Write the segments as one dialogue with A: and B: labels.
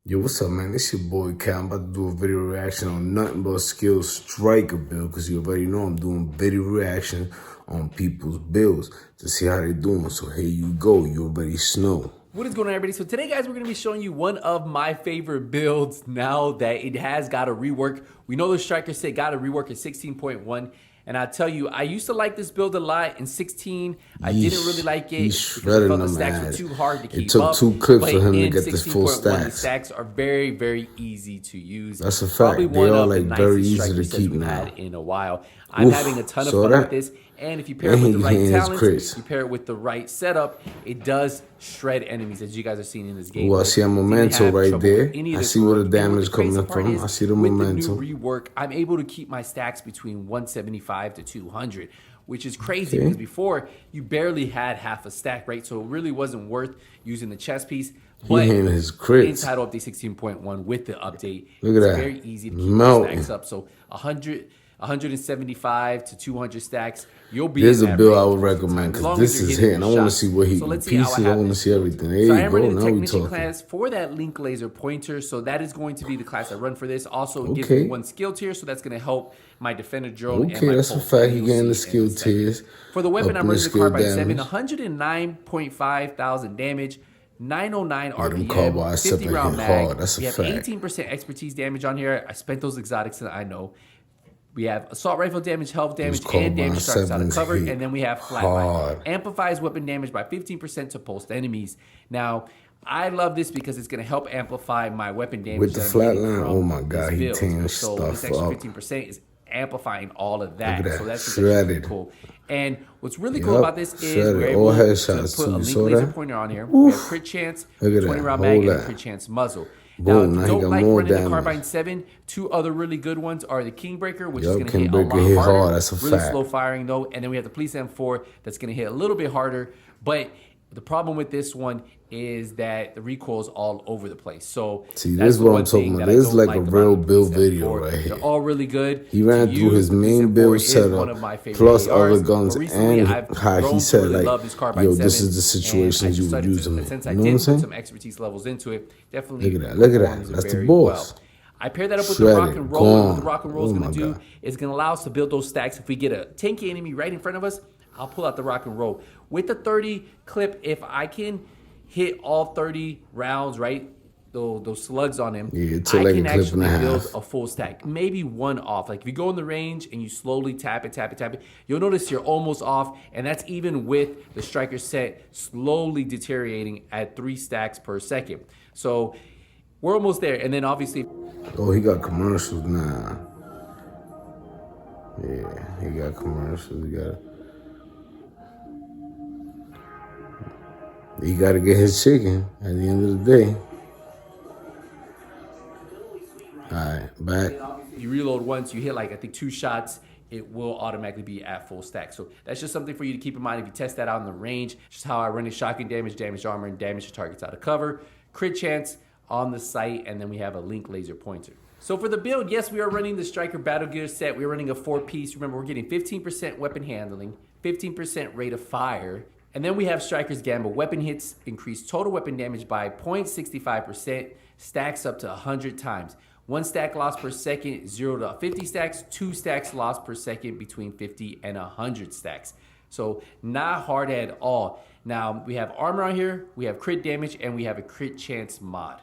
A: Yo, what's up, man? It's your boy Cal. I'm about to do a video reaction on Nothing But Skills Striker build because you already know I'm doing video reaction on people's builds to see how they're doing. So here you go. You already know.
B: What is going on, everybody? So today, guys, we're going to be showing you one of my favorite builds now that it has got a rework. We know the Striker set got a rework at 16.1. And I tell you, I used to like this build a lot in 16. I didn't really like it because I felt the stacks were too hard to keep up.
A: It took 2 clips for him to get
B: this
A: full stacks.
B: The stacks are very, very easy to use.
A: That's a fact.
B: Probably
A: They are like
B: the
A: very easy to keep
B: we've
A: now.
B: had in a while. I'm having a ton of fun with this. And if you pair it with the right talents, you pair it with the right setup, it does shred enemies, as you guys are seeing in this game.
A: Well, I see a memento right there. I see where the damage coming from. I see the memento.
B: With the new rework, I'm able to keep my stacks between 175 to 200, which is crazy because before you barely had half a stack, right? So it really wasn't worth using the chest piece. But
A: his crits.
B: inside update 16.1 with the update,
A: look at that.
B: It's very easy to keep your stacks up. So 175 to 200 stacks. You'll be.
A: Here's a build I would recommend because this is hitting. I want to see what he pieces. I want to see everything. There you go. Now we talking.
B: Class for that link laser pointer, so that is going to be the class I run for this. Also, gives me 1 skill tier, so that's going to help my defender drone.
A: Okay, that's a fact. He getting the skill tiers.
B: For the weapon, I'm running the carbine 7, 109.5 thousand damage. 909 RPM, 50 round mag.
A: That's a
B: we have
A: fact.
B: 18% expertise damage on here. I spent those exotics that I know. We have assault rifle damage, health damage, and damage starts out of cover. And then we have flatline. Amplifies weapon damage by 15% to pulsed enemies. Now, I love this because it's going to help amplify my weapon damage.
A: With the flatline, oh my God, he tearing stuff up.
B: So this extra 15% is amplifying all of that.
A: That.
B: So that's
A: shredded.
B: Cool. And what's really cool about this is we're
A: able
B: to put a link laser pointer on here. We have crit chance, 20 round mag, and a crit chance muzzle. Now, if you don't like running the Carbine 7, 2 other really good ones are the Kingbreaker, which is going to hit a lot harder.
A: That's a
B: really
A: fact.
B: slow firing, though. And then we have the Police M4 that's going to hit a little bit harder. But the problem with this one is that the recoil is all over the place. So
A: see, this is what I'm talking about. This is like a real build video right here.
B: They're all really good.
A: He ran through his main build setup, plus other guns, and how he said, like, yo, this is the situations you would use them in.
B: Since
A: You
B: I
A: know what I'm
B: did
A: saying?
B: put some expertise levels into it, definitely.
A: Look at that. Look at that. That's the boss.
B: I pair that up with the rock and roll. What the rock and roll is going to do is going to allow us to build those stacks. If we get a tanky enemy right in front of us, I'll pull out the rock and roll. With the 30 clip, if I can hit all 30 rounds, right, those slugs on him, I can actually build a full stack. Maybe one off. Like if you go in the range and you slowly tap it, you'll notice you're almost off. And that's even with the Striker set slowly deteriorating at 3 stacks per second. So we're almost there. And then obviously...
A: Oh, he got commercials now. Yeah, he got commercials. He got to get his chicken at the end of the day. All right, back.
B: You reload once, you hit like, I think 2 shots, it will automatically be at full stack. So that's just something for you to keep in mind if you test that out in the range. Just how I run it: shotgun damage, damage armor, and damage to targets out of cover. Crit chance on the site, and then we have a link laser pointer. So for the build, yes, we are running the Striker Battle Gear set. We're running a 4-piece. Remember, we're getting 15% weapon handling, 15% rate of fire, and then we have Striker's Gamble. Weapon hits increase total weapon damage by 0.65%, stacks up to 100 times. 1 stack loss per second, 0 to 50 stacks, 2 stacks loss per second between 50 and 100 stacks. So not hard at all. Now we have armor on here, we have crit damage, and we have a crit chance mod.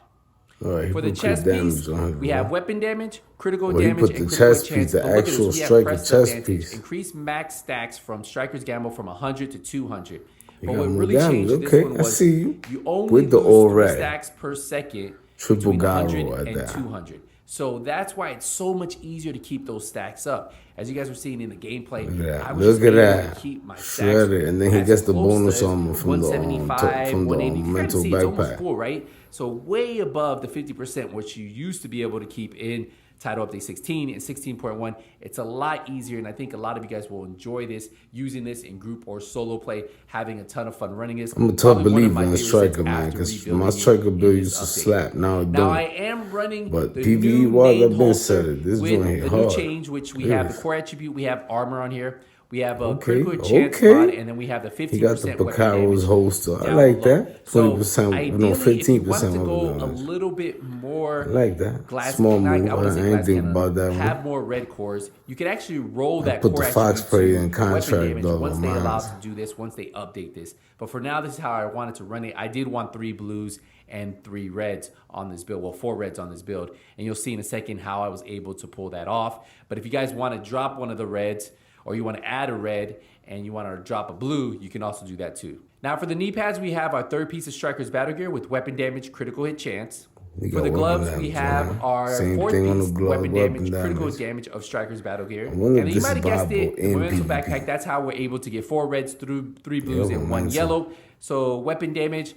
A: Right,
B: for the chest piece, we have weapon damage, critical
A: and
B: damage, and critical chance.
A: The actual Striker chest piece.
B: Increase max stacks from Striker's Gamble from 100 to 200. But what really changed this one was you only lose 3 stacks per second between 100 and 200. So that's why it's so much easier to keep those stacks up. As you guys were seeing in the gameplay, I was able to keep my stacks.
A: And then he gets the bonus armor from the
B: 175, 180.
A: mental
B: backpack. It's almost full, right? So way above the 50%, which you used to be able to keep in Title Update 16 and 16.1. It's a lot easier, and I think a lot of you guys will enjoy this, using this in group or solo play, having a ton of fun running this.
A: I'm a tough believer in Striker, man, because my Striker build used to slap. Now it don't.
B: Now I am running
A: but
B: the
A: PvE
B: new
A: was
B: main
A: I've been set it. This
B: with
A: joint
B: the
A: hit
B: new
A: hard.
B: change, which we have the core attribute. We have armor on here. We have a
A: Okay,
B: critical hit chance mod,
A: okay.
B: and then we have the
A: He got the
B: 15% weapon damage
A: Picaro's holster. I
B: down
A: like
B: below.
A: that.
B: So
A: 20%, no,
B: ideally, if you wanted
A: 15%
B: to go
A: weapon
B: a
A: damage.
B: little bit
A: I
B: more
A: like that.
B: glass,
A: Small
B: not,
A: move.
B: I wouldn't say
A: I ain't
B: glass
A: think
B: cannon,
A: about that one.
B: have more red cores, you could actually roll
A: I
B: that
A: put
B: core
A: the Fox
B: attribute
A: Spray
B: to
A: in
B: weapon
A: contract
B: damage
A: dog
B: once
A: on
B: they allow
A: mine.
B: us to do this, once they update this. But for now, this is how I wanted to run it. I did want 3 blues and 3 reds on this build. Well, 4 reds on this build. And you'll see in a second how I was able to pull that off. But if you guys want to drop one of the reds, or you want to add a red and you want to drop a blue, you can also do that too. Now for the knee pads, we have our 3rd piece of Striker's Battle Gear with weapon damage, critical hit chance. For the gloves, we have our 4th piece, weapon damage, critical damage of Striker's Battle Gear. And you might have guessed it, the Momentum Backpack, that's how we're able to get 4 reds through 3 blues and 1 yellow. So weapon damage,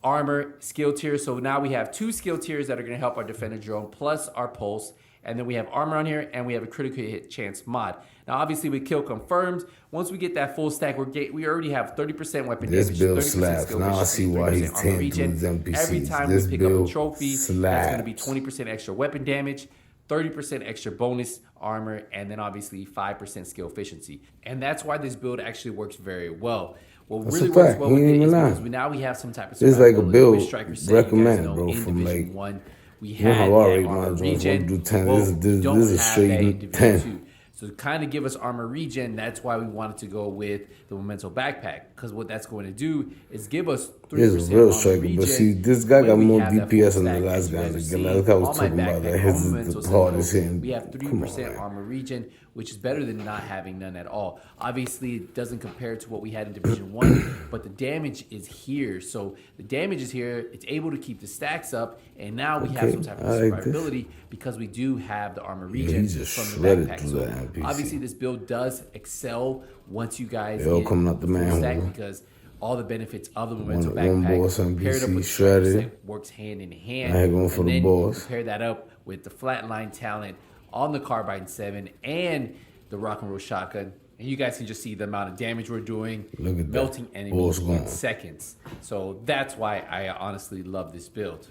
B: armor, skill tiers. So now we have 2 skill tiers that are going to help our defender drone plus our pulse. And then we have armor on here, and we have a critical hit chance mod. Now, obviously, with kill confirmed, once we get that full stack, we already have 30% weapon damage, 30% skill
A: now I see why he's 10 these NPCs.
B: Every time we pick up a trophy, that's going to be 20% extra weapon damage, 30% extra bonus armor, and then obviously 5% skill efficiency. And that's why this build actually works very well. What really works well with it is because now we have some type of
A: it's like a build
B: recommended,
A: bro, from like
B: 1. We
A: you know
B: had
A: how I rate
B: that
A: my
B: armor
A: drones.
B: regen.
A: Do 10.
B: Well,
A: this
B: don't
A: is a
B: have
A: straight
B: that in Division
A: 10.
B: 2. So to kind of give us armor regen, that's why we wanted to go with the Memento Backpack. Because what that's going to do is give us 3%
A: He's a real
B: armor
A: striker,
B: regen.
A: but see, this guy got more
B: have that
A: DPS
B: full
A: than the
B: stack.
A: last guy.
B: As
A: The
B: you
A: last
B: see,
A: guy was
B: on my
A: talking about
B: backpack,
A: that.
B: all
A: His
B: Memento
A: the hardest hitting.
B: we have 3% armor regen, which is better than not having none at all. Obviously, it doesn't compare to what we had in Division 1, but the damage is here. So the damage is here. It's able to keep the stacks up, and now we have some type of survivability because we do have the armor regen from the backpack. So obviously, this build does excel once you guys get
A: coming up the
B: full stack because all the benefits of the Memento Backpack paired up with shredded works hand in hand.
A: Going for the boss.
B: Pair that up with the flatline talent on the Carbine 7 and the Rock and Roll Shotgun. And you guys can just see the amount of damage we're doing, melting enemies in seconds. So that's why I honestly love this build.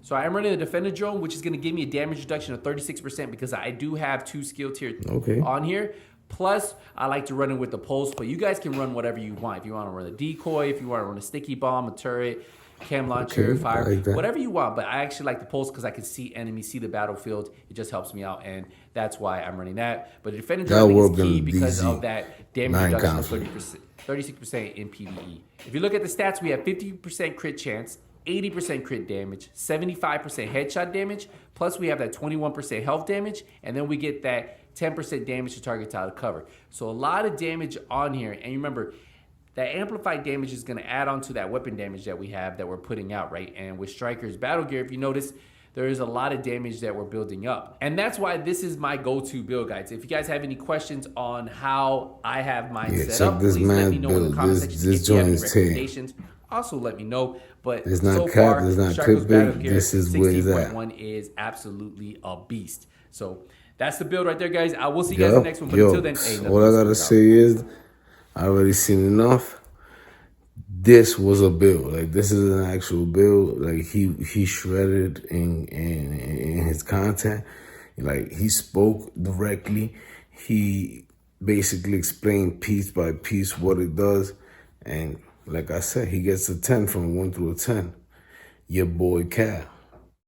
B: So I am running the Defender Drone, which is going to give me a damage reduction of 36% because I do have 2 skill tiers on here. Plus, I like to run it with the pulse, but you guys can run whatever you want. If you want to run a decoy, if you want to run a sticky bomb, a turret, cam launcher, fire, whatever you want. But I actually like the pulse because I can see enemies, see the battlefield. It just helps me out, and that's why I'm running that. But the Defender Drone is key because of that damage reduction of 36% in PvE. If you look at the stats, we have 50% crit chance, 80% crit damage, 75% headshot damage, plus we have that 21% health damage, and then we get that 10% damage to targets out of cover. So a lot of damage on here, and remember, that amplified damage is going to add on to that weapon damage that we have that we're putting out, right? And with Striker's Battle Gear, if you notice, there is a lot of damage that we're building up. And that's why this is my go-to build, guys. If you guys have any questions on how I have mine set up, please let me know in the comment section. If you have any recommendations, also let me know. But
A: it's not
B: so far,
A: it's not
B: Striker's Battle Gear
A: this is where it's at.
B: 16.1 is absolutely a beast. So that's the build right there, guys. I will see you guys in the next one. But until then, hey,
A: all I gotta say is, I already seen enough. This was a build. Like, this is an actual build. Like, he shredded in his content. Like, he spoke directly. He basically explained piece by piece what it does. And like I said, he gets a 10 from 1 through a 10. Your boy Cal.